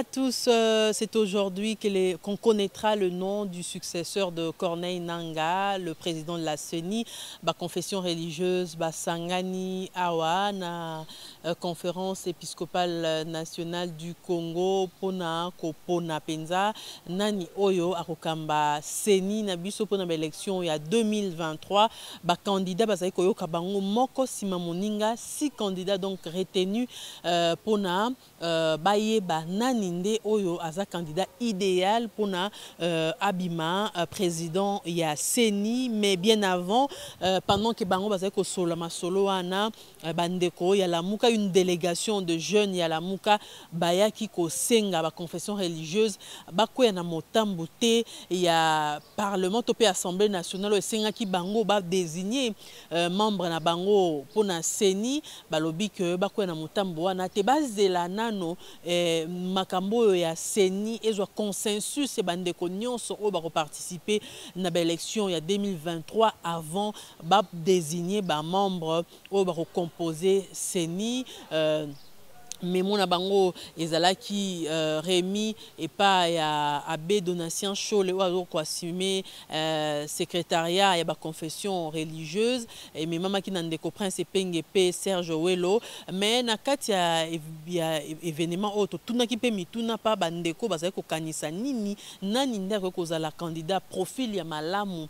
à tous, c'est aujourd'hui qu'on connaîtra le nom du successeur de Corneille Nangaa, le président de la CENI, la confession religieuse, Sangani Awa, na conférence épiscopale nationale du Congo, Pona Kopona Penza, Nani Oyo, Akokamba CENI, Nabiso Pona élection il y a 2023, candidat Basaï Koyo Kabango, Moko Simamoninga, 6 candidats donc retenus Pona Baye Ninde Oyo aza candidat idéal pour Abima président ya CENI, mais bien avant pendant que bango bazali ko solo masolo wana bandeko ya la muka une délégation de jeunes ya la muka bayaki ko senga ba confession religieuse bakoya na motambo te ya parlement to pe assemblée nationale o senga ki bango ba désigner membre na bango pour na CENI balobi que bakoya na motambo wana te bazela nano makambo ya CENI ezwa consensus e bandeko nyonso o ba participer na élection ya 2023 avant ba désigner ba membre o ba composer CENI mais mon bango ezalaki Rémi et pas ya abbé Donatien Chole ou ko assumer secrétariat ya ba confession religieuse et mais mama ki nandeko prince Penge P Serge Welo mais na kati ya événement auto tunaki pe mituna pa bandeko bazali ko kanisa nini nani ndako ko zala candidat profil ya malamu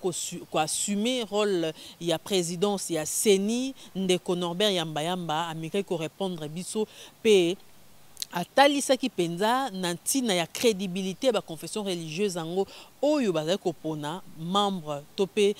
ko assumer rôle ya présidence ya CENI ndeko Norbert Yamba amika ko répondre biso pe atalisa ki penza nantina ya crédibilité ba confession religieuse ango oyo bazali kopona membre topé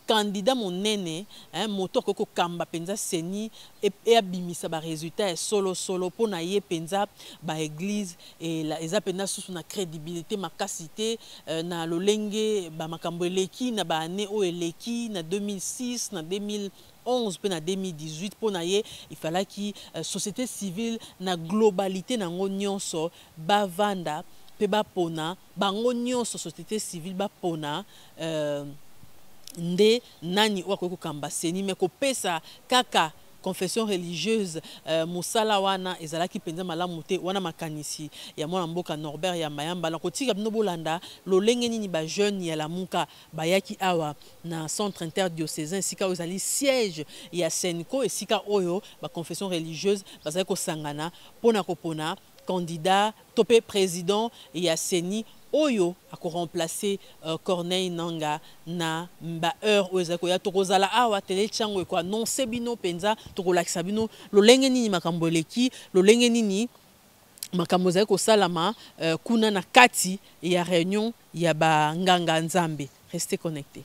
candidat monene moto ko kamba penza CENI et abimisa ba résultat solo pona ye penza ba église et la eza pena sous na crédibilité makasité na lolenge ba makambo eleki na ba année o eleki na 2006 na 2011 pe na 2018 pona ye il fallait ki société civile na globalité na nyonso ba vanda pe ba pona bango nyonso société civile ba pona nde nani wako kamba CENI me ko pesa kaka confession religieuse musala wana ezalaki penza malamu te wana makanisi ya mwana mboka Norbert Yamba la kotika bino bolanda lolenge nini ba jeune ya lamuka bayaki awa na centre interdiocésain sika ozali siège ya Senko esika oyo ba confession religieuse bazali ko sangana pona kopona candidat topé président ya CENI oyo ako remplacer Corneille Nangaa na mba heure ozako ya tokozala awa tele chango ko annoncer bino penza tokolakisa bino lolenge nini makambo leki lolenge nini makambo za ko salama kuna na kati ya réunion ya ba nganga nzambe. Restez connectés.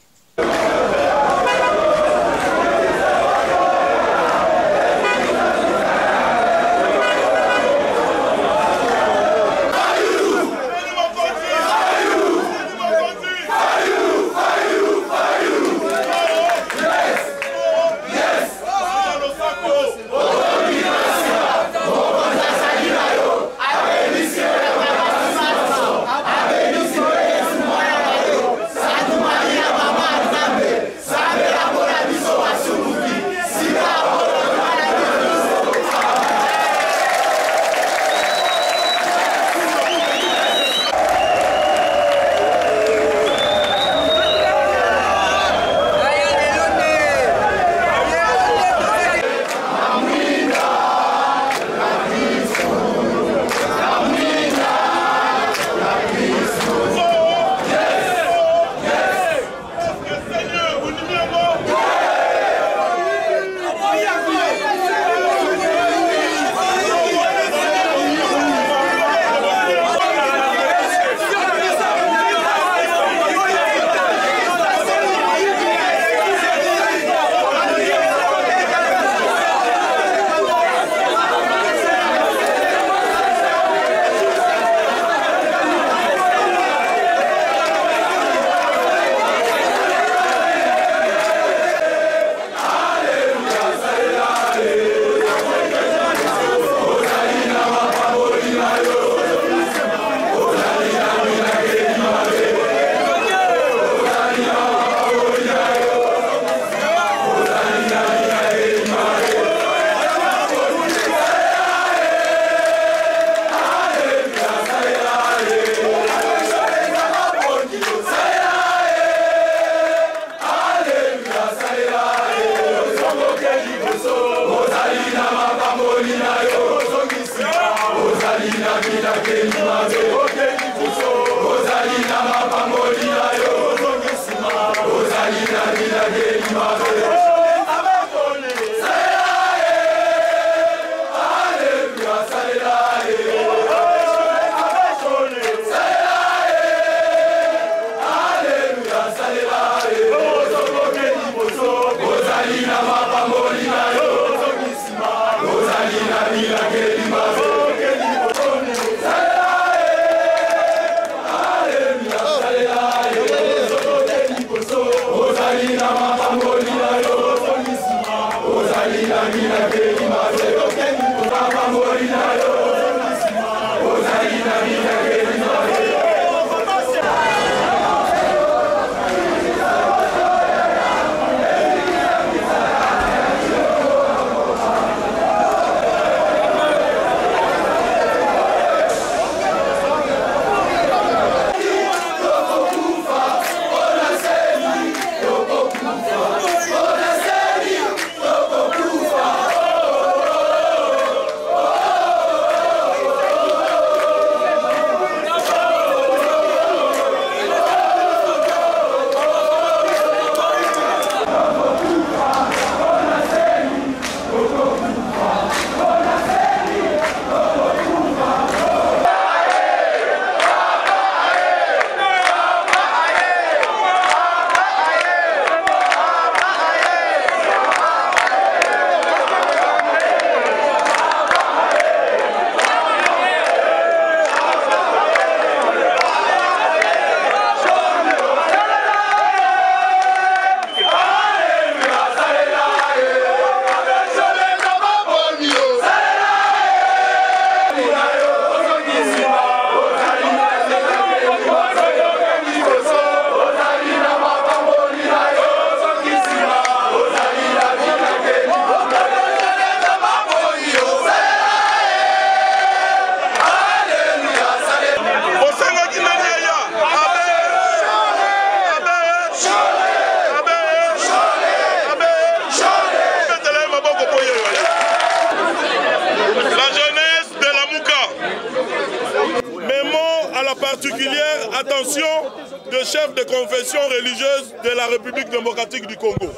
attention de chefs de confession religieuse de la République démocratique du Congo.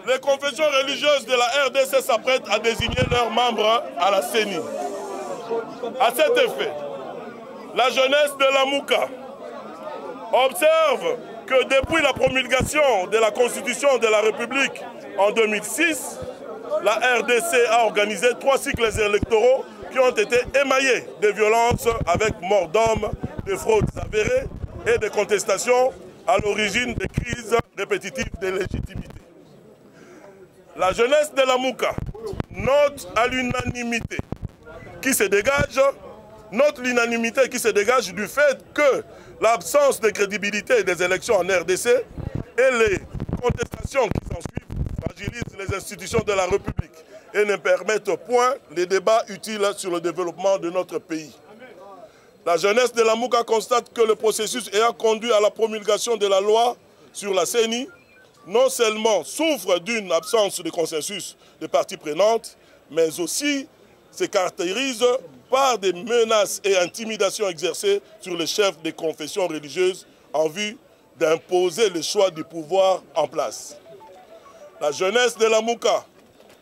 Les confessions religieuses de la RDC s'apprêtent à désigner leurs membres à la CENI. À cet effet, la jeunesse de la Mouka observe que depuis la promulgation de la Constitution de la République en 2006, la RDC a organisé 3 cycles électoraux qui ont été émaillés de violences avec mort d'hommes, de fraudes avérées et de contestations à l'origine des crises répétitives de légitimité. La jeunesse de la Mouka note à l'unanimité qui se dégage, du fait que l'absence de crédibilité des élections en RDC et les contestations qui s'en suivent fragilisent les institutions de la République et ne permettent point les débats utiles sur le développement de notre pays. La jeunesse de la Mouka constate que le processus ayant conduit à la promulgation de la loi sur la CENI non seulement souffre d'une absence de consensus des parties prenantes, mais aussi se caractérise par des menaces et intimidations exercées sur les chefs des confessions religieuses en vue d'imposer le choix du pouvoir en place. La jeunesse de la Mouka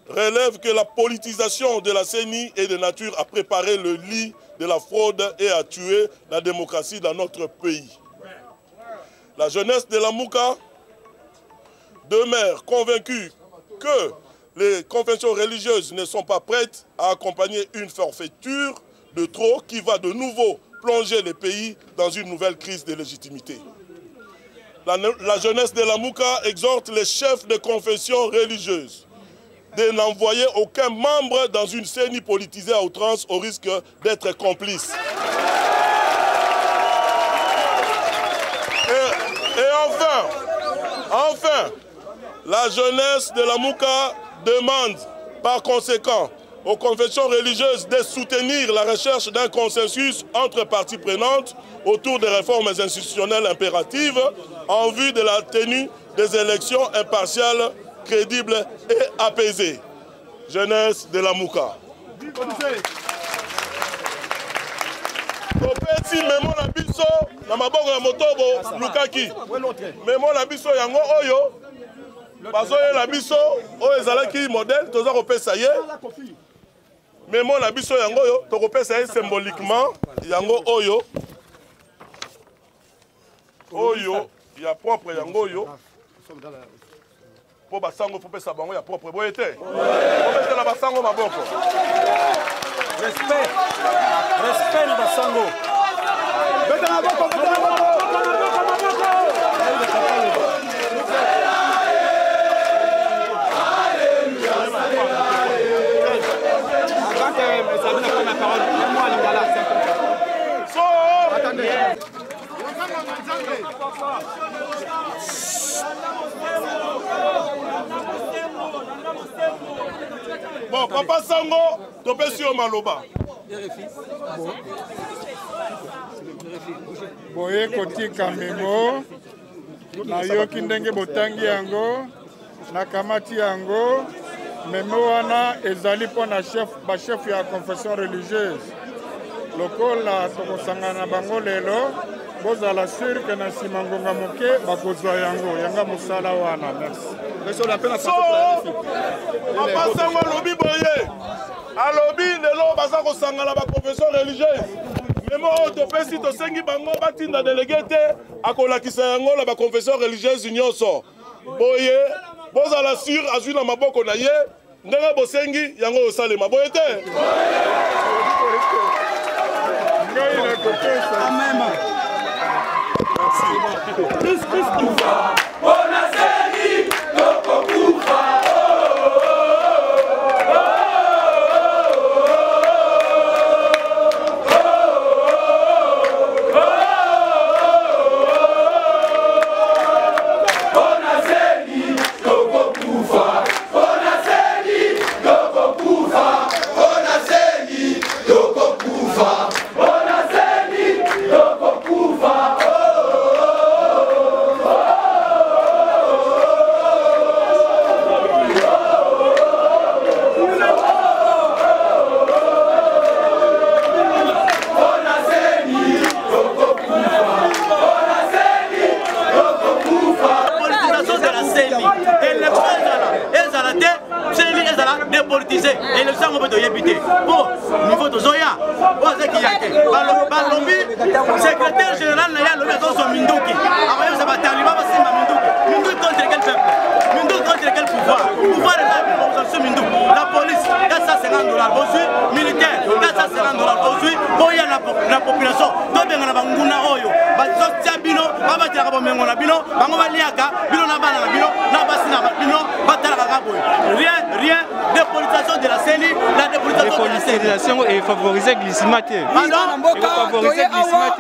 relève que la politisation de la CENI est de nature à préparer le lit de la fraude et à tuer la démocratie dans notre pays. La jeunesse de la Mouka demeure convaincue que les confessions religieuses ne sont pas prêtes à accompagner une forfaiture de trop qui va de nouveau plonger le pays dans une nouvelle crise de légitimité. La jeunesse de la Mouka exhorte les chefs de confession religieuse de n'envoyer aucun membre dans une CENI politisée à outrance au risque d'être complice. Et enfin, la jeunesse de la Mouka demande par conséquent aux confessions religieuses de soutenir la recherche d'un consensus entre parties prenantes autour des réformes institutionnelles impératives en vue de la tenue des élections impartiales, crédibles et apaisées. Jeunesse de la Mouka. Kopeti memo na biso na maboko ya motobo lukaki. Memo na biso yango oyo bazoye na biso oyo ezalaki modèle toza kopesa ye. Memo na biso yango oyo tokopesa ye symboliquement yango oyo ya propre yango oyo po basango po pesa bango ya propre boye te. Po pesa la basango maboko. Respect na basango. Beta na boko, beta na boko. Avant que Sabine prenne la parole, moi Lingala, c'est important. Attendez. Bon, Papa Sango, topesi yo maloba. Boye kotika memo na yoki ndenge botangi yango na kamati yango memo wana ezali pona chef ya confession religieuse lokola tokosangana bango lelo bozala sûr que na nsima ngonga moke bakozwa yango yanga mosala wana. Merci. Papa Sango alobi boye alobi lelo baza kosangana ba confession religieuse memo topesi tosengi bango batinda délégué te akolakisa yango na ba confession religieuse nyonso boye bozala sûr azwi na maboko na ye ndenge bosengi yango osalema boye te. CENI. Élection ezala CENI ezala dépolitisé. Élection on peut éviter. Bon, niveau de Zoya, on sait qu'il y a que Balobi, secrétaire général n'a pas le son Minduki. Après ça va t'arriver à Simba Minduki. Minduki contre quel peuple? Minduki contre quel pouvoir? Pouvoir est là pour Minduki. La police, $450 reçu, militaire, $450 reçu. Pour y a la population. Donc bien on a Banguna Oyo, Bazotia Bino, Babatia Rabomengo na Bino, Bangoba Liaka, Bino na Bana Bino, Nabasina Bino, Batala Raboy. Rien, dépolitisation de la CENI, la dépolitisation de la CENI. Dépolitisation et favoriser glissement. Favoriser glissement.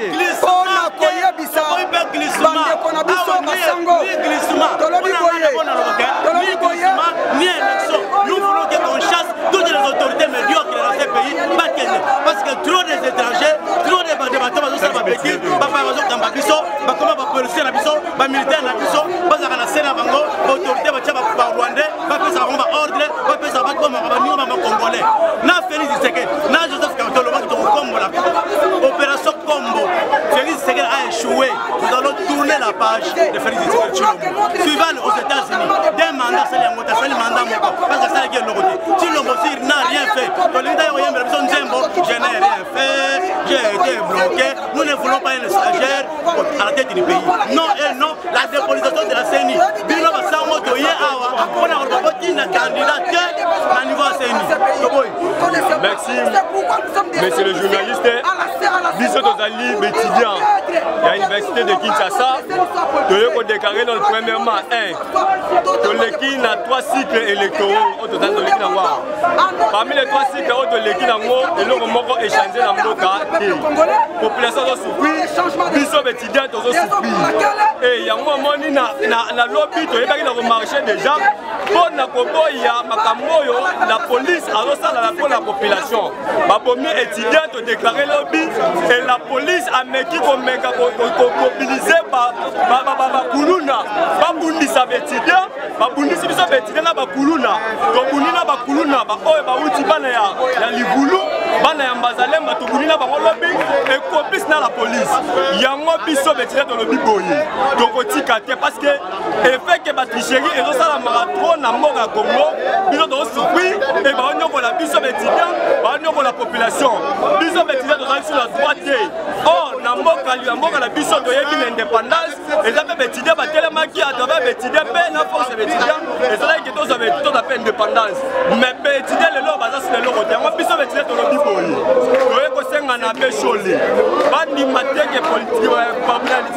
Ni élection. Nous voulons qu'on chasse toutes les autorités médiocres dans ce pays. Parce que trop des étrangers, trop des bateaux, opération Combo. Félix Tshisekedi a échoué. Nous allons tourner la page de Félix Tshisekedi. Suivant aux États-Unis, des mandats, c'est les mandats, parce que ça est le côté. Si l'homme n'a rien fait, je n'ai rien fait, j'ai été bloqué. Nous ne voulons pas une stagiaire à la tête du pays. Non et non, la dépolitisation de la CENI. Merci, monsieur le journaliste. Bissot Ozali, étudiant à l'université de Kinshasa, tu as déclaré dans le premier mois 1. Tu as 3 cycles électoraux au total de l'équipe. Parmi les 3 cycles de l'équipe, il y a échangé dans le cas. La population a souffert, Bissot étudiant a souffert. Et il y a un moment où la lobby, tu as marché déjà. Pour la police a reçu la population. Les étudiants ont déclaré lobby et la police a mobilisé Kuluna. Babundisa étudiants, babundisa étudiants na Kuluna. Tobunina Kuluna, bauti bana ya Livulu, bana ya Mbazalem, tobunina bango lobby et complice na la police. Yango biso étudiants dans lobby boye. Donc otikate parce que effet que ba tricherie et ça la marathon na mboka Congo, biso do souffrir et ba nyoko la biso étudiants, ba nyoko la population. Biso étudiants dans sur la droite. Oh, na mboka la biso do yebi l'indépendance et ça fait étudiants ba tellement qui à travers étudiants ben na force étudiants et ça là que tous avec tout à fait indépendance. Mais étudiants le lo baza sur le lo côté. Moi biso étudiants dans le biboyi. To yeko senga na be chole. Ba ni mateke politique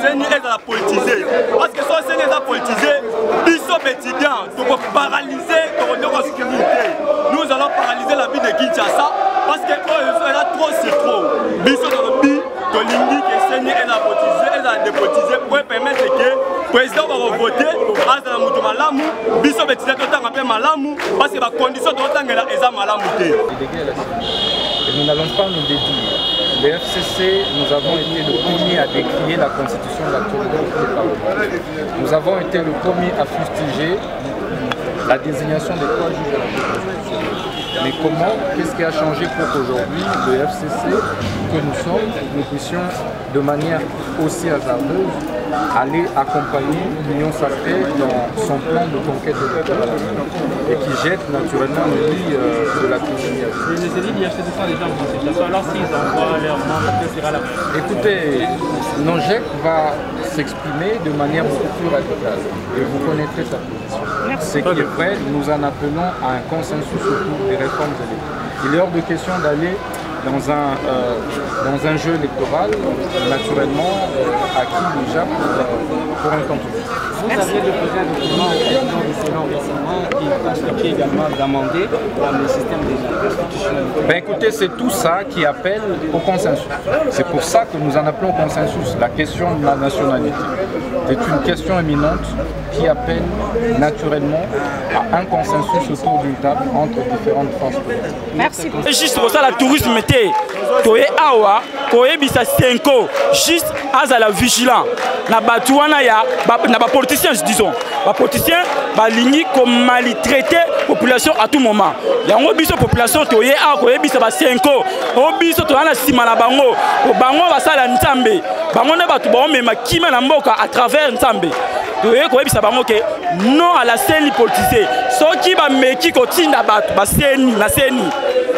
c'est ni la politiser. Parce que ça c'est les politiser. Biso étudiants to paralyser to sécurité. Nous allons paralyser la vie de Kinshasa parce que trop c'est trop. Biso dans le bi to lingi que c'est ni elle a dépolitisé pour permettre que le président va voter à la mutu malamu. Biso étudiants to tanga pe malamu parce que la condition de tanga eza malamu te. Et nous n'allons pas nous dédire. Le FCC, nous avons été le premier à décrier la constitution de la Constitution. Nous avons été le premier à fustiger la désignation des 3 juges de la Constitution. Mais comment, qu'est-ce qui a changé pour qu'aujourd'hui, le FCC, que nous sommes, nous puissions de manière aussi hasardeuse aller accompagner l'Union sacrée dans son plan de conquête de l'État et qui jette naturellement le lit de la cuisinière. Les élites du FCC sont déjà en consultation, alors s'ils envoient leur membre, que sera la prochaine? Écoutez, NONGEC va s'exprimer de manière beaucoup plus radicale et vous connaîtrez sa position. Ce qui est vrai, nous en appelons à un consensus autour des réformes électorales. Il est hors de question d'aller dans un jeu électoral, naturellement, acquis déjà pour un compromis. Vous aviez déposé un document au président du Sénat récemment qui constitue également d'amender le système des institutions. Ben écoutez, c'est tout ça qui appelle au consensus. C'est pour ça que nous en appelons au consensus. La question de la nationalité est une question éminente qui appelle naturellement à un consensus autour d'une table entre différentes forces politiques. Merci beaucoup. Juste pour ça, la tourisme était Toye Awa, Koye Bisa 5 ans, juste à la vigilance. Na Batouana ya, na ba politiciens disons, ba politiciens ba ligne comme maltraiter population à tout moment. Ya ngo biso population Toye Awa, Koye Bisa ba 5 ans, o biso to na sima na bango, o bango ba sala Nzambe, bango na batu ba mema kima na mboka à travers Nzambe. toye koyebisa bango ke non à la CENI politisée soki bameki kotinda bato baseni na CENI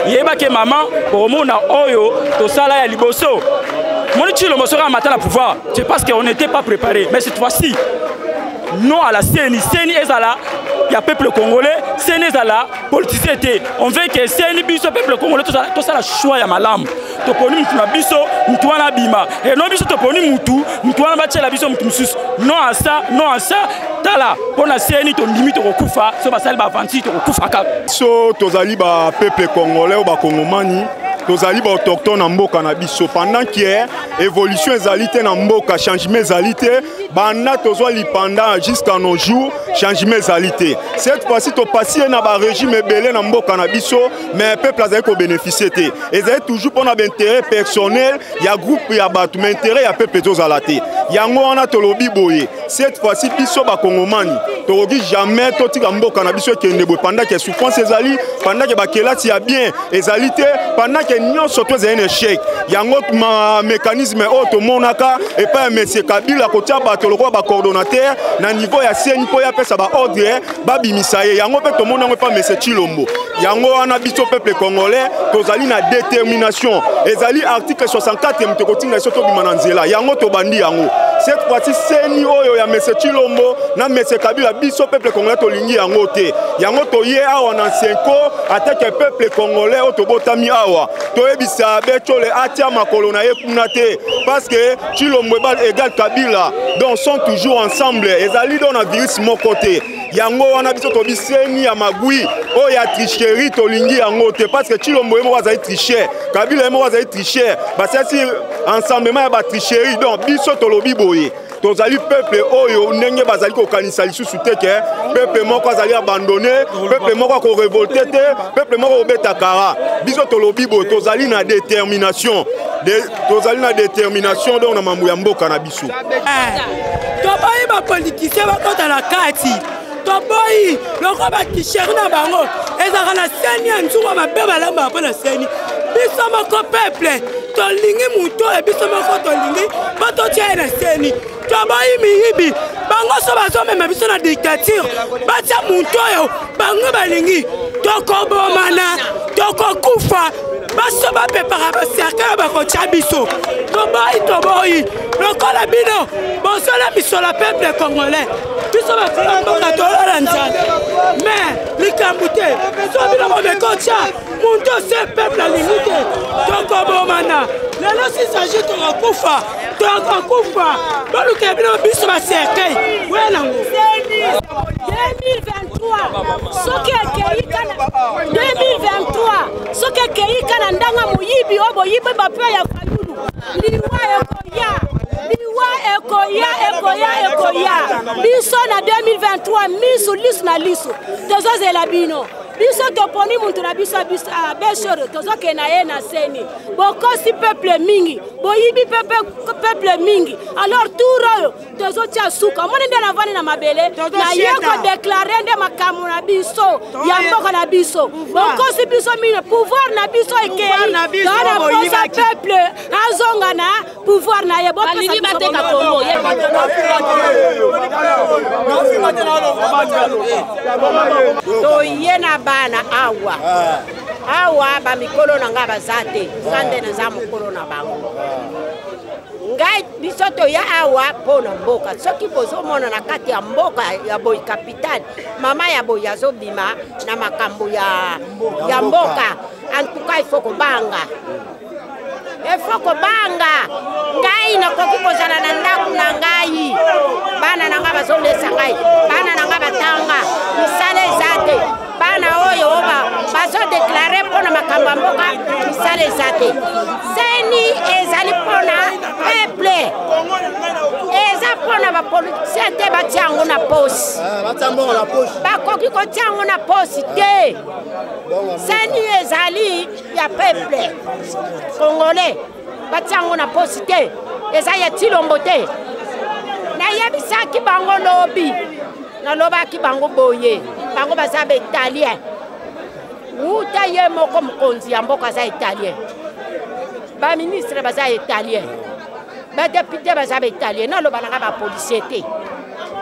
yeba ke mama omona oyo tosala ya liboso moni Tshilombo soka matin la pouvoir c'est parce qu'on n'était pas préparé mais cette fois-ci non à la CENI CENI ezala ya peuple congolais CENI ezala politisé te on veut que CENI biso peuple congolais tosala choix ya malamu toponi mutu na biso mutu wana bima et non biso toponi mutu wana batiela biso mutu mususu non à ça tala pona CENI to limite kokufa so basali ba avanti to kokufa kaka so tozali ba peuple congolais ou ba congomani tozali ba autochtone na mboka na biso pendant que évolution ezali te na mboka changement ezali te banda tozwa lipanda jusqu'à nos jours changement ezali te cette fois-ci to passer na ba régime ebele na mboka na biso mais peuple azali ko bénéficier te ezali toujours pona ba intérêt personnel ya groupe ya bato mais intérêt ya peuple tozala te yango wana tolobi boye cette fois-ci biso ba congomani tokoki jamais totika mboka na biso ekende boye pendant que souffrance ezali pendant que bakelati ya bien ezali te pendant que nyonso tozali un échec yango ma mécanisme oyo tomonaka epai ya monsieur Kabila kotia bato lokola bacoordonnateur na niveau ya CENI mpo ya pesa baordre babimisa ye yango mpe tomonango epai monsieur Tshilombo yango wana biso peuple congolais tozali na détermination ezali article 64 tokotinga biso tobima na nzela yango tobandi yango cette fois-ci CENI oyo ya monsieur Tshilombo na monsieur Kabila biso peuple congolais tolingi yango te yango toye awa na Senko atake peuple congolais oyo tobotami awa toyebisa betole atia makolo na ye kuna te parce que Tshilombo égal Kabila donc sont toujours ensemble ezali dans na virus moko te yango wana biso tobi CENI ya magui oyo ya tricherie tolingi yango te parce que Tshilombo yemo azali tricher Kabila yemo azali tricher basasi ensemblement ya ba tricherie donc biso tolobi boye tozali peuple oyo ndenge bazali kokanisa lisusu te ke peuple moko azali abandonné peuple moko ko révolter te peuple moko obeta kara biso tolobi boye tozali na détermination donc na mambo ya mboka na biso toboyi bapolitisien bakota na kati toboyi loko batishere na bango ezaka na CENI ya nzungu mabe balamba mpo na CENI biso moko peuple tolingi mutu oyo biso moko tolingi mpo totia ye na CENI toboyi miyibi bango so bazomema biso na dictature batia mutu oyo bango balingi tokobomana tokokufa baso bapepaka baserkele bakotia biso toboyi lokola bino bozola misola peuple congolais biso bakanga mboka tolala nzala mais likambo te so bino bomekotia muntu ose peuple alingi te tokobomana lelo sisagi tokokufa boluka bino biso baserkele wenango 2023 soki ekei kana 2023 soki ekei kana ndanga moyibi oyo boyibi bape ya falulu liwa ekoya biso na 2023 misu lisu na lisu tozozela bino biso toponi muntu na biso beshore tozokena ye na CENI bokosi peuple mingi boyibi peuple mingi alors tour oyo tozotia suka omoni nde navani na mabele na ye kodeklare nde makambo na biso ya mboka na biso bokosi biso mine pouvoir na biso ekei kana posa peuple azonga na pouvoir na ye bolingi bateka Kongo toye na bana awa bamikolo na nga baza te nzande naza mokolo na bango ngai biso toya awa mpo na mboka soki bozomona na kati ya mboka ya boyi kapitale mama ya boyi azobima na makambo ya mboka antuka ifo kobanga ngai nakoki kozala na ndako na ngai bana na nga bazolesa ngai bana na nga batanga misala eza te bana oyo bazodeklare mpona makambo ya mboka misala eza te CENI ezali mpona peuple eza mpona bapolitisien te batia yango na posi bakoki kotia yango na posi te CENI ezali ya peuple congolais batia yango na posi te eza ya Tshilombo te nayebisaki bango lobi nalobaki bango boye bango baza baitalien uta ye moko mokonzi ya mboka aza italien baministre baza italien badepute baza baitalien naloba nanga bapolisier te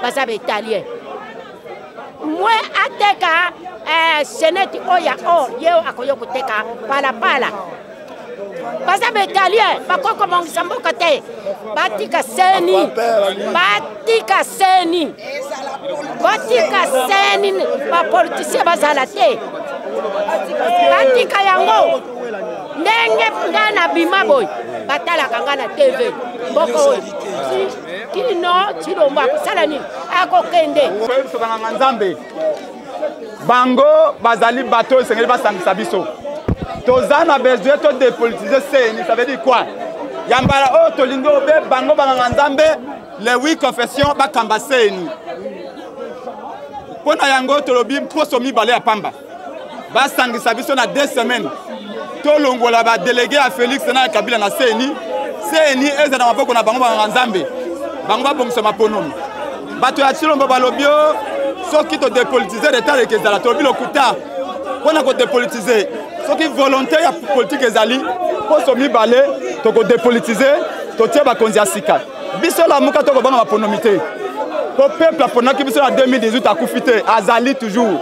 baza baitalien mwe ateka seneti oya or yeo akoyo kuteka palapala baza baitalien bakoko mongisa mboka te batika seni bapolitisien bazala te batika yango ndenge nga na bima boy batalaka nga na tv mboko oyo kino chilombo akosala nini akokende sobanga nzambe bango bazali bato esengeli basangisa biso toza na besoin to dépolitiser CENI. Ça veut dire quoi? Yambala o tolingo obe bango banganga nzambe les 8 confessions bakamba CENI pona yango tolobi poso mibale ya pamba basangisa biso na 2 semaines tolongola ba délégué à Félix na Kabila na CENI eza na mapoko na bango banganga nzambe bango babongisa maponomi bato ya Chilombo balobio soki to dépolitiser l'état de Kezala tolobi lokuta pona ko dépolitiser soki volonté ya politique ezali poso mibale to ko dépolitiser to tie ba konzi asika biso la muka to ko banga maponomi te po peuple aponaki biso na 2018 akufite azali toujours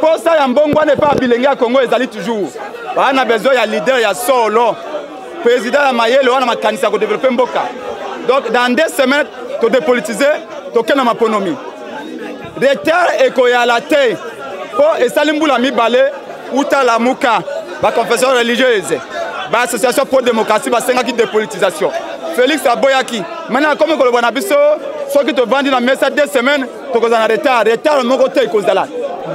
po sa ya mbongwa ne pas bilenge ya Congo ezali toujours bana besoin ya leader ya solo président ya mayele wana makanisa ko développer mboka donc dans 2 semaines to dépolitiser to kena maponomi retard ekoyala te po esali mbula mibale uta la muka ba confession religieuse ba association pour démocratie ba senga ki dépolitisation Félix aboyaki maintenant comme ko bona biso soki to vandi na mesa 2 semaines to ko na retard moko te ko zala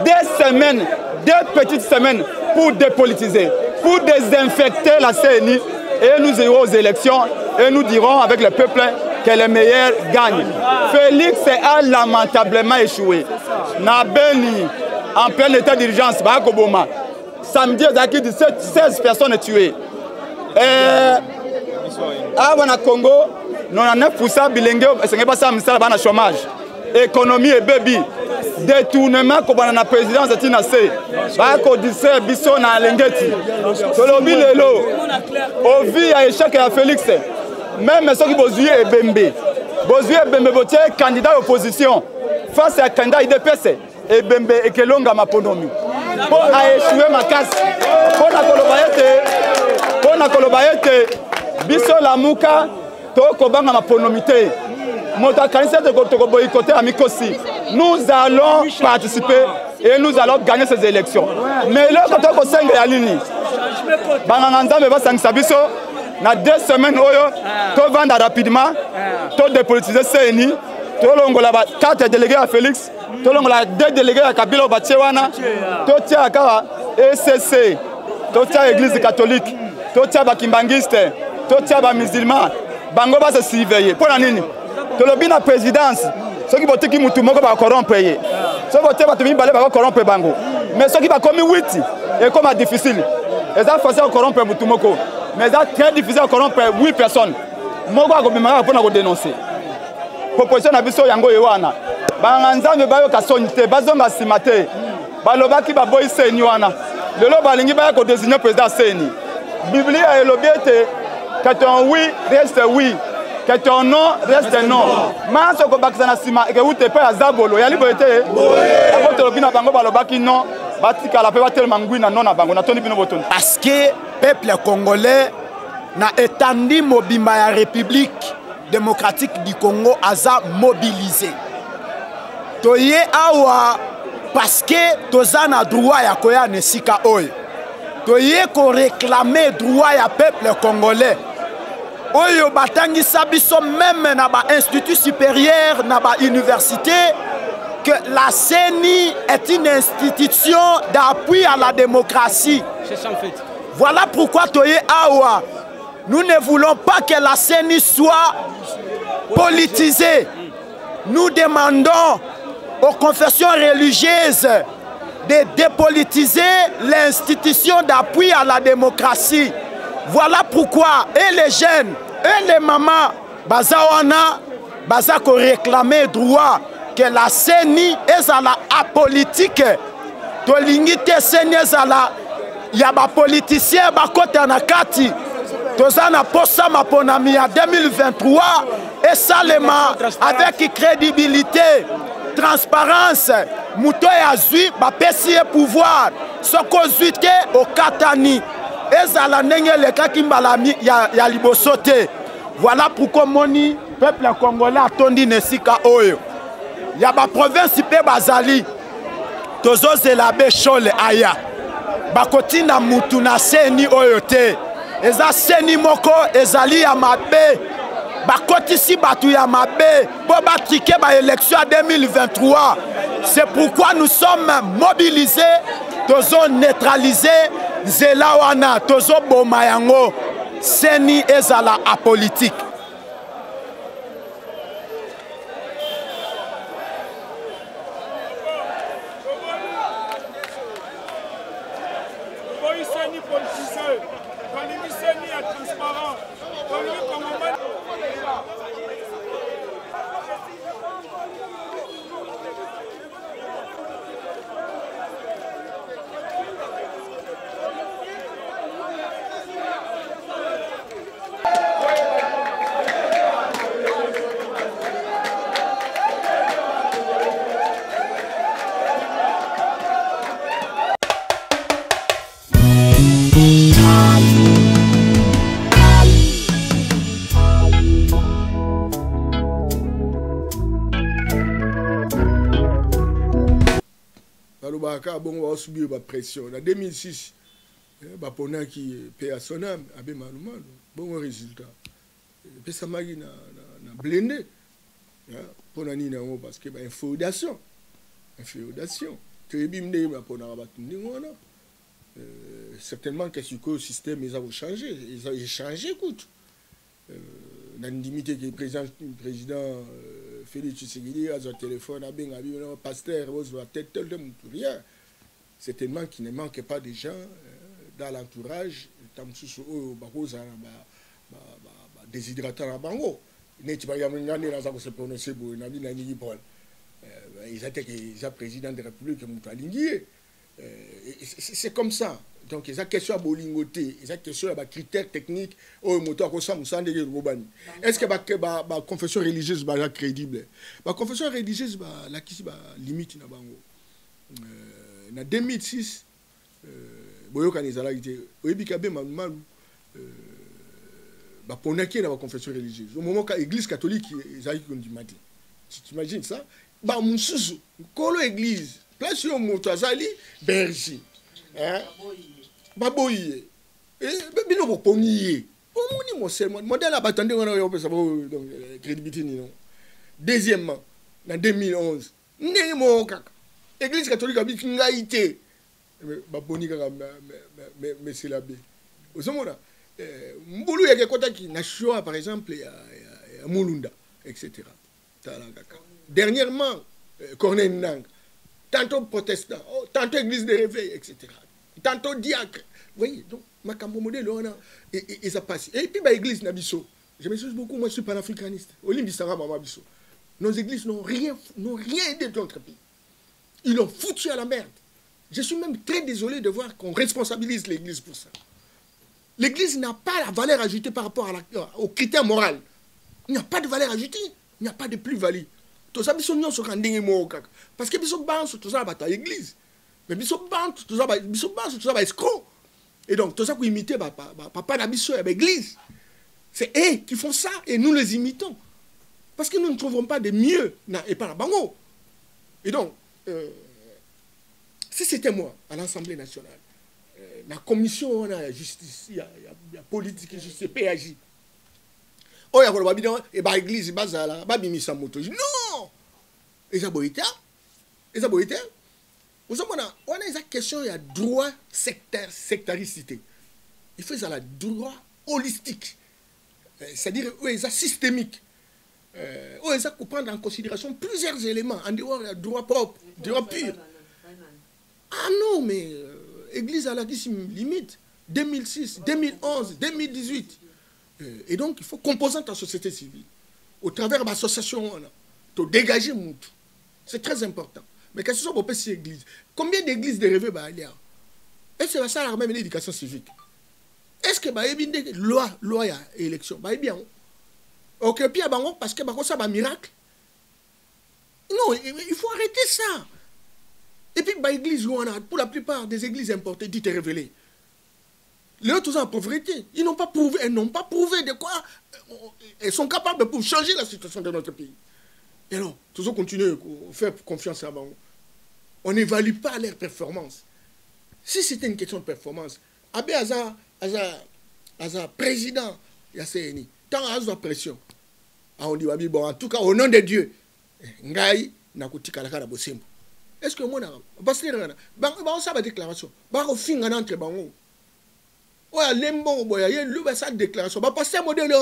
2 semaines 2 petites semaines pour dépolitiser pour désinfecter la CENI et nous irons aux élections et nous dirons avec le peuple que les meilleurs gagnent. Félix a lamentablement échoué. Na Beni en plein état d'urgence ba Koboma. Samedi, il y a 16 personnes tuées. Avant le Congo, 99% bilingue, c'est pas ça, mais chômage. Économie et baby. Détournement comme la présidence de Tinasé. Bako dise biso na lengeti. Tolobi lelo. Ovi a échec à Félix. Même ceux qui bozuye et Bembe. Bozuye et Bembe botier candidat opposition. Face à candidat IDPS et Bembe et Kelonga Maponomi. Pour échouer ma casse. Pour na kolobayete biso la muka to kobanga maponomité mota kanisa to boycotter amikosi. Nous allons participer et nous allons gagner ces élections. Mais là quand on senga ya lini banganga nzambe basangisa biso na 2 semaines oyo to vendre rapidement to dépolitiser CENI to longola ba 4 délégués à Félix to longola 2 délégués à Kabila Bachewana to tia akawa ECC to tia église catholique to tia ba kimbangiste to tia ba musulman bango ba se surveiller pour nini to lobi na présidence soki botiki mutu moko ba corrompre ye so bote ba tumi balé ba corrompre bango mais soki ba komi 8 et comme difficile et ça facile corrompre mutu moko mais ça très difficile corrompre 8 personnes moko akobimaka pour na ko dénoncer proposition na biso yango yewana banga nzambe bayo kasonite bazonga simate balobaki ba boy CENI wana lelo balingi ba ko désigner président CENI Biblia elobiete que ton oui reste oui que ton non reste non manso ko bakisa na sima ke ute pe azabolo ya liboete aboto lobina bango balobaki non batika la pe batelema ngwina non na bango na toni bino botoni parce que peuple congolais na étandi mobimba ya République démocratique du Congo aza mobilisé toye awa parce que toza na droit ya koya nesika oyo toye ko réclamer droit ya peuple congolais oyo batangisa biso même na ba institut supérieur na ba université que la CENI est une institution d'appui à la démocratie. Voilà pourquoi toye awa nous ne voulons pas que la CENI soit politisée. Nous demandons aux confessions religieuses de dépolitiser l'institution d'appui à la démocratie. Voilà pourquoi et les jeunes et les mamans bazawana bazako réclamer droit que la CENI est à la apolitique. Tolingi te CENI est à la yaba politicien bakota na kati tozana posa maponami ya 2023 et salema avec crédibilité transparence muto ya zui bapesi ye pouvoir soko zui te okatani ezala ndenge lekaki mbala ya liboso te. Voilà pourquoi moni peuple congolais atondi nesika oyo ya ba province pe bazali tozozela be shole aya bakotinda mutu na seni oyo te eza seni moko ezali ya mabe bakotisi batu ya mabe po batrike ba élection à 2023. C'est pourquoi nous sommes mobilisés tozo neutraliser nzela wana tozo boma yango seni ezala apolitique. Bon, subir la pression. En 2006, Bapona qui paye à son âme, avait malheureusement bon résultat. Et ça m'a blindé. Pour la nina, parce que inféodation. Inféodation. Certainement que le système a changé. Ils ont changé, écoute. Dans l'intimité que le président Félix Tshisekedi a un téléphone, un pasteur, rien. C'est tellement qu'il ne manque pas de gens dans l'entourage, déshydratant à Bango. Ils étaient déjà président de la République, c'est comme ça. Donc, il y a question à bolingoter, il y a question à critères techniques, est-ce que la confession religieuse est crédible? La confession religieuse est limite. En 2006, la confession religieuse. Au moment où l'église catholique est tu t'imagines ça? L'église, place où Moutazali, Berger. Baboye. Bino boponiye. Omoni mo seulement modèle abatande on a ça crédibilité non. Deuxièmement, en 2011, ndenge mo kaka. Église catholique a bit ngaité. Baboni kaka mais c'est la bé. Ozomona mbulu ya kota ki na choix par exemple ya Mulunda etc. Dernièrement Corneille Nangaa, tantôt protestant, tantôt église de réveil etc. Tantôt diacre. Vous voyez, donc, ma cambo modèle, et ça passe. Et puis, l'église Nabiso, je me suis beaucoup, moi, je suis panafricaniste. Nos églises n'ont rien aidé dans notre pays. Ils l'ont foutu à la merde. Je suis même très désolé de voir qu'on responsabilise l'église pour ça. L'église n'a pas la valeur ajoutée par rapport aux critères moraux. Il n'y a pas de valeur ajoutée. Il n'y a pas de plus-value. Tout ça, parce que tout ça, c'est l'église. Mais tout ça escroc. Et donc, tout ça pour imiter papa Nabiso et l'église. C'est eux qui font ça et nous les imitons. Parce que nous ne trouvons pas de mieux et pas la bango. Et donc, si c'était moi à l'Assemblée nationale, la commission de justice, il y a politique, justice, PAJ. Oh, il y a l'église, il y a moto. Non! Et ça vous savez, on a une question, il y a droit sectaricité. Il faut un droit holistique. C'est-à-dire, il y a systémique. Il y a prendre en considération plusieurs éléments. En dehors, il y a droit propre, droit pur. Ah non, mais l'Église a la limite. 2006, 2011, 2018. Et donc, il faut composer la société civile. Au travers de l'association, pour dégager mon tout. C'est très important. Mais qu'est-ce que c'est pour ces églises? Combien d'églises de rêve il y a? Est-ce que ça a la même éducation civique? est-ce que bayebi loi ya élection bayebi yango okepi ya bango parce que bakosa ba miracle? Non, il faut arrêter ça. Et puis l'église pour la plupart des églises importées dites et révélées, les autres sont en pauvreté. Ils n'ont pas prouvé, elles n'ont pas prouvé de quoi elles sont capables pour changer la situation de notre pays. Et alors, toujours continuer à faire confiance à bango. On n'évalue pas leur performance. Si c'était une question de performance, Abbé Aza président, il y a CNI, tant à la pression. On dit, bon, en tout cas, au nom de Dieu, Ngaï, Nakutika la Bosembo. Est-ce que moi, parce que ça va déclaration, on finit entre bango. Ouais, lembo boya, il y a une déclaration. Pasteur modèle,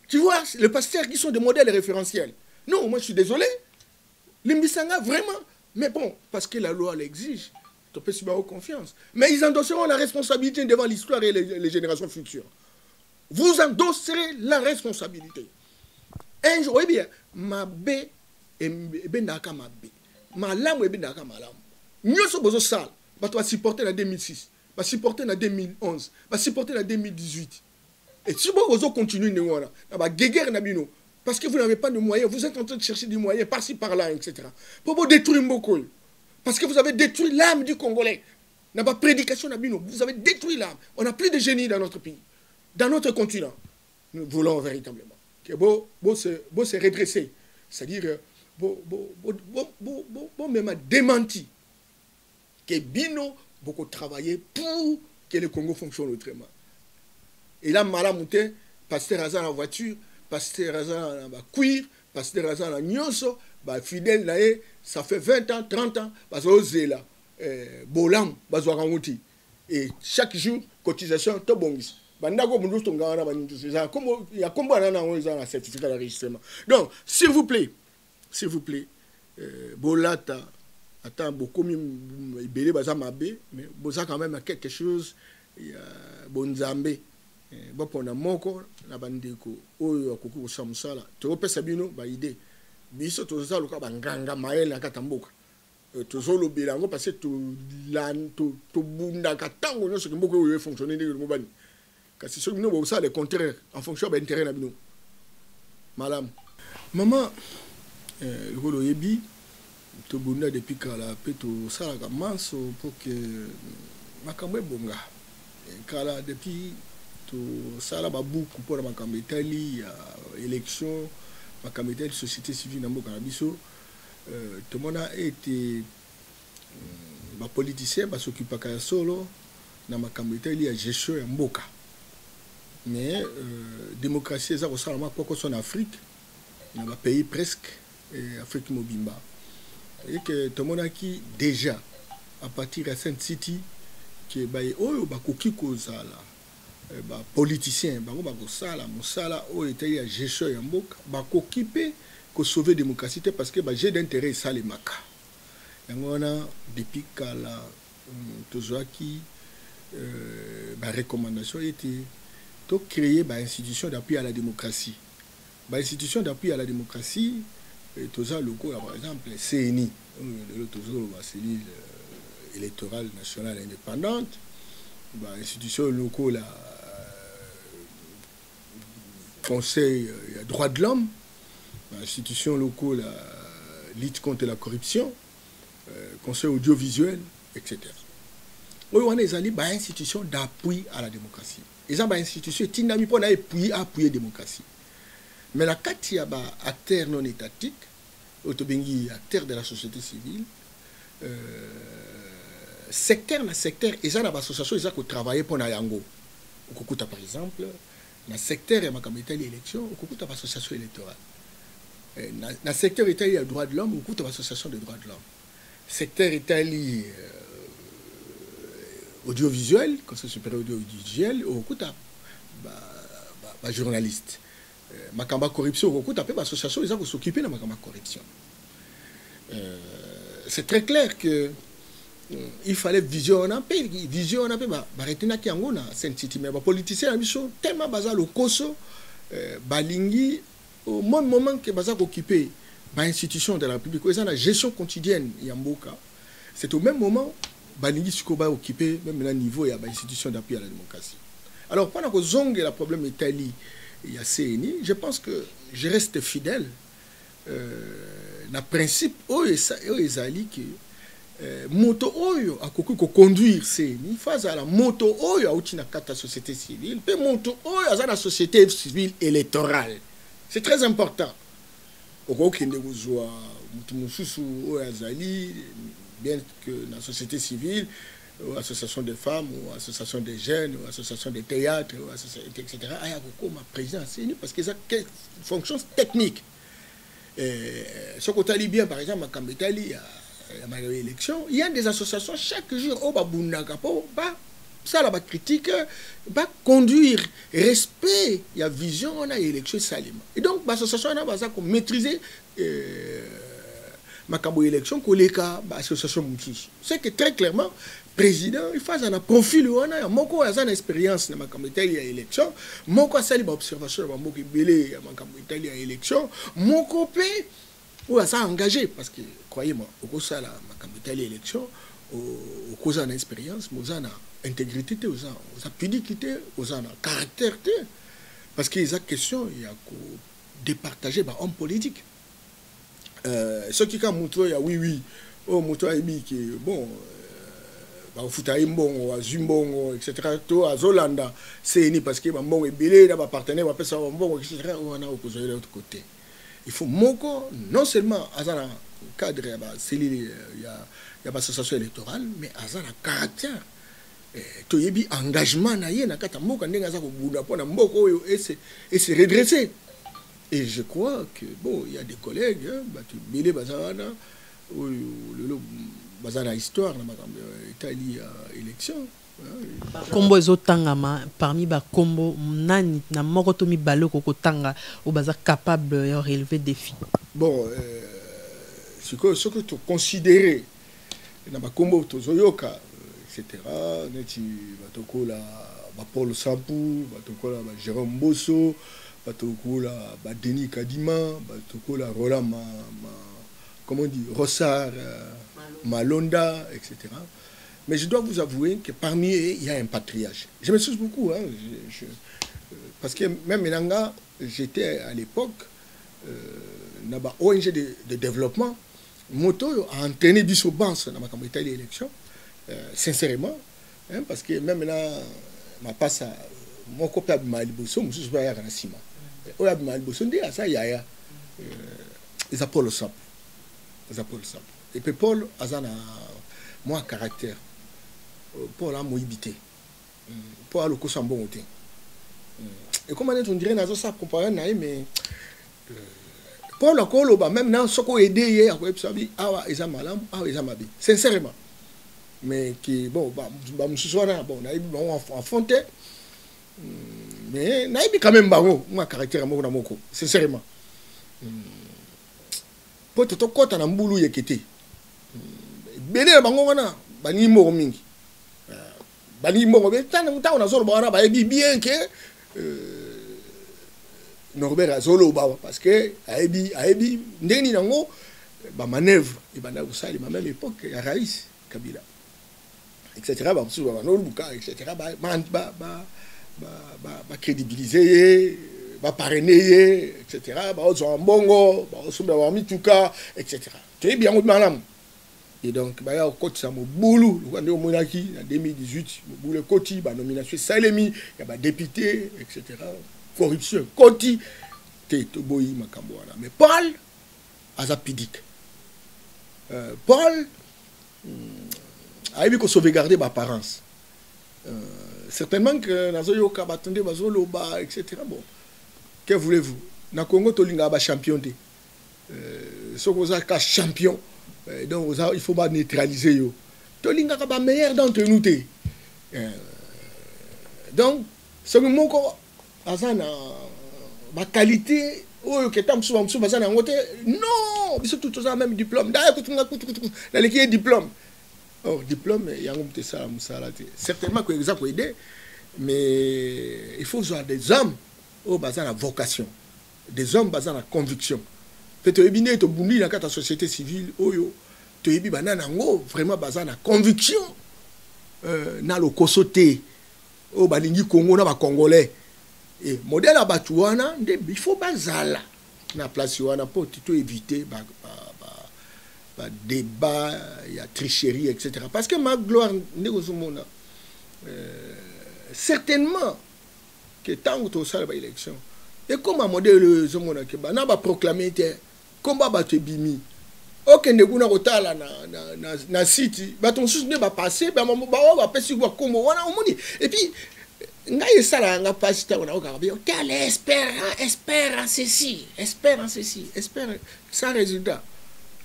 tu vois, les pasteurs qui sont des modèles référentiels. Non, moi je suis désolé. Limbisanga, vraiment. Mais bon, parce que la loi l'exige, tu peux se avoir confiance. Mais ils endosseront la responsabilité devant l'histoire et les générations futures. Vous endosserez la responsabilité. Un jour, eh bien, ma bé et bendaka ma bé. Ma lame et bendaka ma lame. Nous sommes besoin de ça. Tu vas supporter en 2006, tu vas supporter en 2011, tu vas supporter en 2018. Et si vous continuez, parce que vous n'avez pas de moyens, vous êtes en train de chercher des moyens par-ci, par-là, etc. Pour vous détruire beaucoup. Parce que vous avez détruit l'âme du Congolais. Dans la prédication, vous avez détruit l'âme. On n'a plus de génie dans notre pays, dans notre continent. Nous voulons véritablement que bon se redresser. C'est-à-dire, même démenti. Que Bino beaucoup travaillé pour que le Congo fonctionne autrement. Et là, Malamouté, pasteur Hazan en voiture, pasteur Hazan en cuir, pasteur Hazan en nyonso, fidèle là, ça fait 20 ans, 30 ans, parce que là, Bolam, Bazouarangouti. Et chaque jour, cotisation, Tobongis. Il y a combien de certificat d'enregistrement. Donc, s'il vous plaît, Bolata, attends, beaucoup de baza mabé, mais boza quand même quelque chose, bon zambé. Bon pour na moko na bandeko oyo akuku samusala. To pesa bino ba idée. Biso to za luka banganga maela katamboka. To zolo bilango parce que to bunda katango nyo soki mboko oyo fonctionner ndenge ngobani. Kasi soki bino bo ça le contraire en fonction de l'intérêt na bino. Madame, maman le golo yebi to bunda depuis kala peto sala ka manso pour que makamwe bonga kala depuis to sala ba beaucoup pour makamwe Italie élection makamwe Italie société civile na mboka na biso tout le monde a été ba politicien ba s'occuper ka solo na makamwe Italie ya gestion ya mboka mais démocratie ça ressemble à quoi son Afrique na ba pays presque Afrique mobimba. Et que tout le monde a qui déjà à partir de Sainte City que bakoki kozala politicien bako sala mosala o était ya gestion ya mboka bakoki pe ko sauver démocratie parce que j'ai d'intérêt ça les maka yangona depuis kala tozwaki recommandation était to créer institution d'appui à la démocratie institution d'appui à la démocratie et tout ça, le coup, par exemple, CNI, la cellule électorale nationale indépendante, institution locale, conseil droits de l'homme, institution locale, lutte contre la corruption, conseil audiovisuel, etc. On a des institutions d'appui à la démocratie. Ils ont des institutions qui n'ont pas appuyer la démocratie. Mais la carte, il y a des acteurs non étatiques, acteurs de la société civile, secteur na secteur, ils ont des associations qui travaillent pour Nayango. Par exemple, dans le secteur de l'élection, il y a des associations électorales. Dans le secteur italien, il y a des droits de l'homme, il y a des associations de droits de l'homme. Secteur italien audiovisuel, Conseil supérieur audiovisuel, il y a des journalistes. Makamba corruption, beaucoup d'appels d'associations, ils ont s'occuper de Makamba corruption. C'est très clair que il fallait visionner un peu, retenir qu'il y a un Sainte-City, mais les politiciens sont tellement basés au Koso, Balingi, au même moment que ils ont occupé l'institution de la République, ils ont la gestion quotidienne Yamboka. C'est au même moment balingi siko ba occupé même na niveau ya ba institution d'appui à la démocratie. Alors pendant que zong la problème Italie il y a CNI, je pense que je reste fidèle na principe oyo ezali que moto oyo akoki ko conduire CNI face à la moto oyo auti na kata société civile pe moto oyo aza na société civile électorale. C'est très important. Okoki ndeko zwa mutu mususu oyo azali bien que la société civile, ou association des femmes, ou association des jeunes, ou association des théâtres, ou etc. Il y a beaucoup de président parce que ça a une fonction technique. Ce côté libyen, par exemple, à Italie, il y a élection, il y a des associations chaque jour, au Babunaka, ça la critique, conduire, respect, il y a vision, on a élection salima. Et donc, l'association a maîtriser Makambo élection koleka association mutusi. C'est que très clairement président il fait un profil on a moko a une expérience na Makambo Italie à élection, moko a sali ba observation ba moko belé Makambo Italie à élection, moko pe ou a ça engagé parce que croyez-moi au ça la Makambo Italie élection au cause en expérience, aux en intégrité aux en pudicité, aux en caractère parce que les questions il y a que départager ba homme politique. Ce qui quand moto ya oui oh moto aibi qui bon ba futa imbongo azumbongo etc. to azolanda c'est ni parce que ba mbongo ebele da ba partenaire ba pesa mbongo etc. on a opposé de l'autre côté. Il faut moko non seulement azana cadre ba cellule ya ba association électorale mais azana caractère to yebi engagement na ye na kata moko ndenga za ko bunda pona mboko oyo et se redresser. Et je crois que, bon, il y a des collègues, Bélé Bazana, le Bazana Histoire, Italie à élection. Combo ezotangama parmi ba combo nani na moko to mibalo kokotanga o baza capable de relever défi. Bon, ce que tu considères na ba combo tozoyoka etc. neti batokola ba Paul Sampou, batokola ba Jérôme Bosso, batokola ba Denis Kadima, batokola Roland comment on dit Rossard, Malonda, etc. Mais je dois vous avouer que parmi eux, il y a un patriarche. Je m'excuse beaucoup, hein, parce que même Menanga, j'étais à l'époque dans la ONG de développement, Moto a entraîné du Bans dans ma campagne d'élection, sincèrement, hein, parce que même là, ma passe à mon copain de Maliboso, je suis pas à Sima. Au y a Maliboso, on ça y a ils appellent le sap. Ils appellent le sap. Et puis Paul a moi caractère. Paul a moïbité. Paul a le coup bon côté. Et comment on dirait dans ça comparé mais Paul a colo même dans ce qu'on aidé hier après ça dit ah ils ont malam ah ils ont mabi sincèrement mais qui bon bah monsieur soir bon on affronté mais naïbi quand même bango moi caractère moi moko sincèrement pour tout côté na mbulu yekete bene bango wana bani mo mingi bani mo be tana mutaw na zolo bana ba bien que Norbert azolo ba parce que aibi ndeni nango ba manœuvre et bana usali ma même époque ya Raïs Kabila etc. ba msu ba no luka etc. ba crédibiliser ba parrainer etc. ba ozo mbongo ba osumba ba mituka etc. Tu bien au malam. Et donc, il y a un côté de Moboulou, le Monaki, en 2018, Moboulou Koti, la nomination Salemi, il y a des députés, etc. Corruption, Koti, Tétoboï, Makambouana. Mais Paul, azapidique. Paul a eu que sauvegarder ma apparence. Certainement que dans le cas batondé, etc. Bon, que voulez-vous? Dans le Congo, tu as un champion. Ce que vous avez champion. Donc il faut pas neutraliser yo. Tolinga ka ba meilleur d'entre nous té. Donc ce que mon ko azana ba qualité oyo ke tam souvent bazana ngote non, biso tout ça même diplôme. Da kutunga na l'équipe diplôme. Or diplôme yango mte ça musala té. Certainement que exemple aider mais il faut avoir des hommes au bazana vocation. Des hommes bazana conviction. Peut-être que tu bundi dans la société civile, oyo, tu es banana vraiment basé na conviction, na lokoso te o balingi Congo na ba Congolais et modèle à Batouana il faut bazala na place wana pour tout éviter ba débat il y a tricherie etc. Parce que ma gloire négozomona certainement que tant que ça ba élection et comme un modèle zomona que ba na ba proclamer combat battu bimi ok ndekuna kotala na city baton sous ne ba passer ba ba pesi kwa kombo wana omoni et puis ngai sala nga pasita ona okabio quel espère en ceci espère sans résultat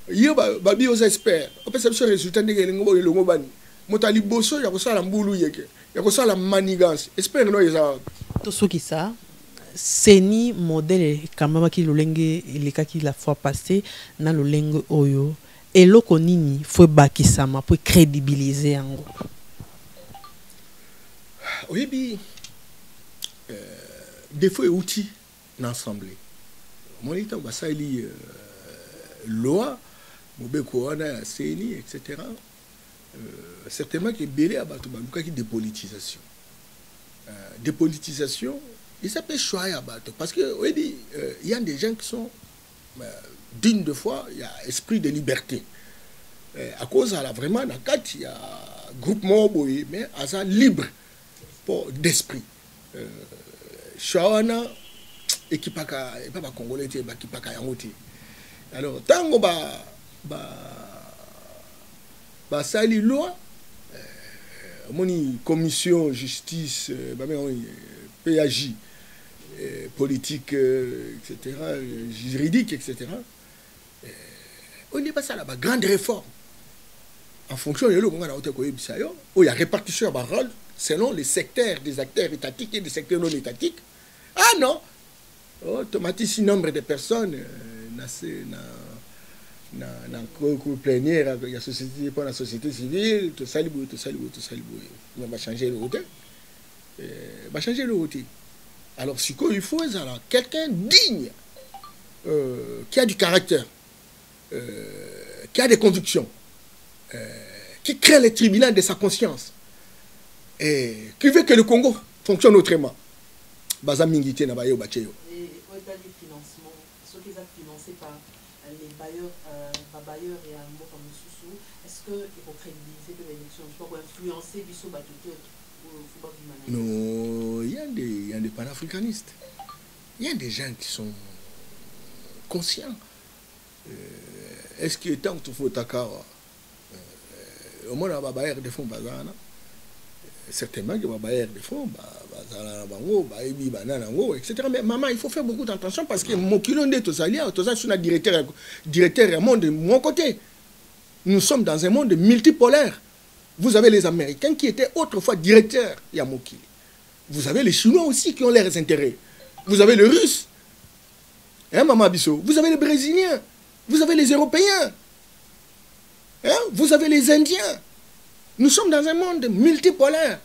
yo ba bi os espère on peut savoir résultat ndenge ngo longo bani motali boso ya kosala mbulu yeke ya kosala manigance espère no yeza to soki ça Seni modèle kamama ki lolenge elekaki la fois passée na lolenge oyo eloko nini faut bakisama pour crédibiliser yango. Oui bi des fois outils l'ensemble. Mon état basali loi mobeko wana Seni etc. Certainement que belé abatu baluka ki dépolitisation. Dépolitisation il s'appelle choix parce que oui, il y a des gens qui sont dignes de foi, il y a esprit de liberté. À cause de la vraiment dans quatre il y a groupement mais à ça libre pour d'esprit. Choana ekipaka pas congolais te bakipaka yangote. Alors tango ba sali loi moni commission justice PAJ politique, etc., juridique, etc. On n'est pas ça là-bas. Grande réforme. En fonction de l'eau, il y a répartition de rôle selon les secteurs des acteurs étatiques et des secteurs non étatiques. Ah non! Automatiquement, nombre de personnes dans la plénière, il y a société pour la société civile, tout ça, on va changer le route. Va changer le route. Alors, ce qu'il faut, c'est quelqu'un digne, qui a du caractère, qui a des convictions, qui crée les tribunaux de sa conscience, et qui veut que le Congo fonctionne autrement. Baza Mingité na bayo bacheyo. Et au-delà du financement, ceux qui sont financés par les bailleurs et un mot comme Soussou, est-ce qu'il faut crédibiliser de l'élection, pour influencer Bissot Batoté? Non, il y a des panafricanistes. Il y a des gens qui sont conscients. Est-ce qu'il est temps que tu faut Takawa au moins, on va des fonds bazana. Certainement que va des fonds, etc. Mais maman, il faut faire beaucoup d'attention parce que mon kilo de tout ça, c'est un directeur monde de mon côté. Nous sommes dans un monde multipolaire. Vous avez les Américains qui étaient autrefois directeurs Yamokili. Vous avez les Chinois aussi qui ont leurs intérêts. Vous avez les Russes. Hein, Maman Bissot? Vous avez les Brésiliens. Vous avez les Européens. Hein? Vous avez les Indiens. Nous sommes dans un monde multipolaire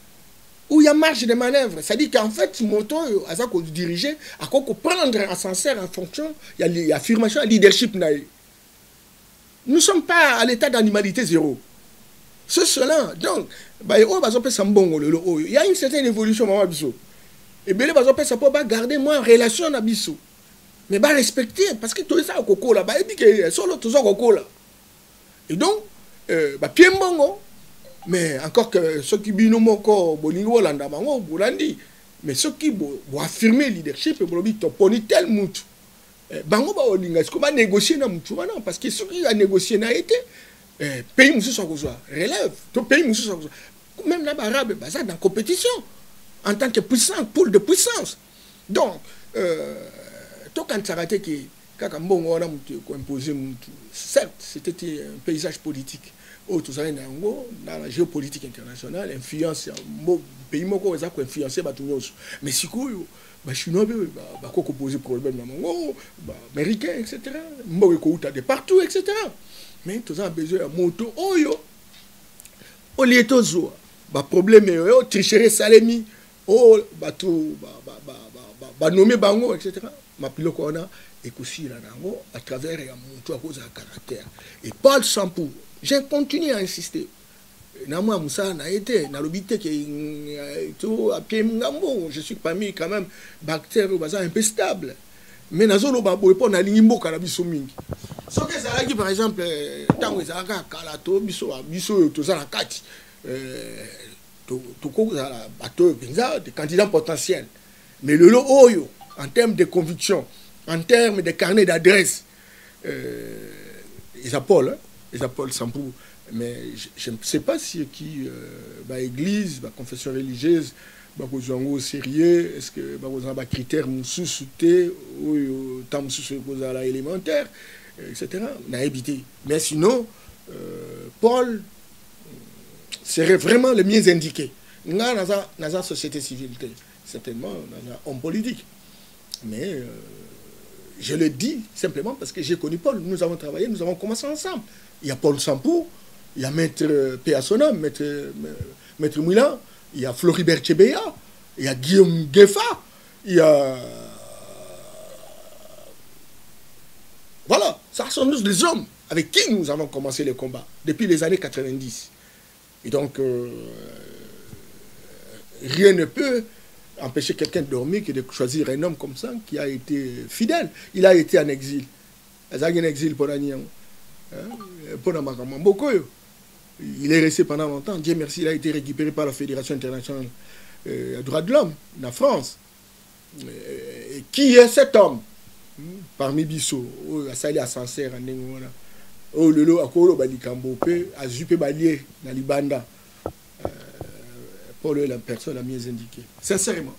où il y a marge de manœuvre. C'est-à-dire qu'en fait, mon temps, à ça qu'on dirigeait, à quoi qu'on prendre un ascenseur en fonction, il y a l'affirmation, leadership. Nous ne sommes pas à l'état d'animalité zéro. Cela, donc, il y a une certaine évolution, Maman Bissot. Et bien, ça peut pas garder moi en relation avec Bissot. Mais pas respecter, parce que tout ça, au coco là, et puis solo tout ça, au coco là. Et donc, pied mbongo, mais encore que ceux qui binomoko, bolingo, landamango, boulandi, mais ceux qui vont affirmer le leadership, et boulandi, toponi tel moutou. Bango ba olinga, est-ce qu'on va négocier na moutou, non, parce que ceux qui ont négocié n'a été. Pays moussou sans relève, tout pays moussou sans même là arabe dans la compétition en tant que puissance, poule de puissance. Donc tout quand ça raté que Kakambon on a imposé certes c'était un paysage politique tout ça dans la géopolitique internationale influence pays moko ça ko influencer ba tout mais sikoyo ba chinois ba ko poser problème na mongo ba américain etc mbo ko uta de partout etc. Mais tout ça a besoin de moto oyo au lieu de ba problème yo tricherie salemi o ba tout ba nommer bango etc. ma piloko on a écouté là nango à travers ya moto à cause de caractère et Paul Sampou j'ai continué à insister Namwa Moussa n'a été, n'a l'obité qui tout à pied Ngambo. Je suis parmi quand même bactères au bazar un peu stable. Mais na zolo ba boy pona lingimbo kana biso mingi. So que ça qui par exemple tango za ka kala to biso to za na kati to ko za bateau benza des candidats potentiels. Mais le lot oyo en termes de conviction, en termes de carnet d'adresse ils appellent Sampou. Mais je ne sais pas si qui l'église, la confession religieuse, au sérieux, est-ce que les critères ou tant élémentaire, etc. Mais sinon, Paul serait vraiment le mieux indiqué. Dans la société civile, certainement, dans un homme politique. Mais je le dis simplement parce que j'ai connu Paul. Nous avons travaillé, nous avons commencé ensemble. Il y a Paul Sampou, il y a Maître Péassona, Maître Mouila, il y a Floribert Chebeya, il y a Guillaume Gueffa, il y a... Voilà, ça sont tous des hommes avec qui nous avons commencé le combat depuis les années 90. Et donc, rien ne peut empêcher quelqu'un de dormir que de choisir un homme comme ça qui a été fidèle. Il a été en exil. Il a été en exil pour il est resté pendant longtemps. Dieu merci, il a été récupéré par la Fédération internationale des droits de l'homme, la France. Qui est cet homme parmi Bissot, a sali à Sancerre, oh lelo akolo balikambo pe azupe balier na libanda. Paul est la personne la mieux indiquée. Sincèrement.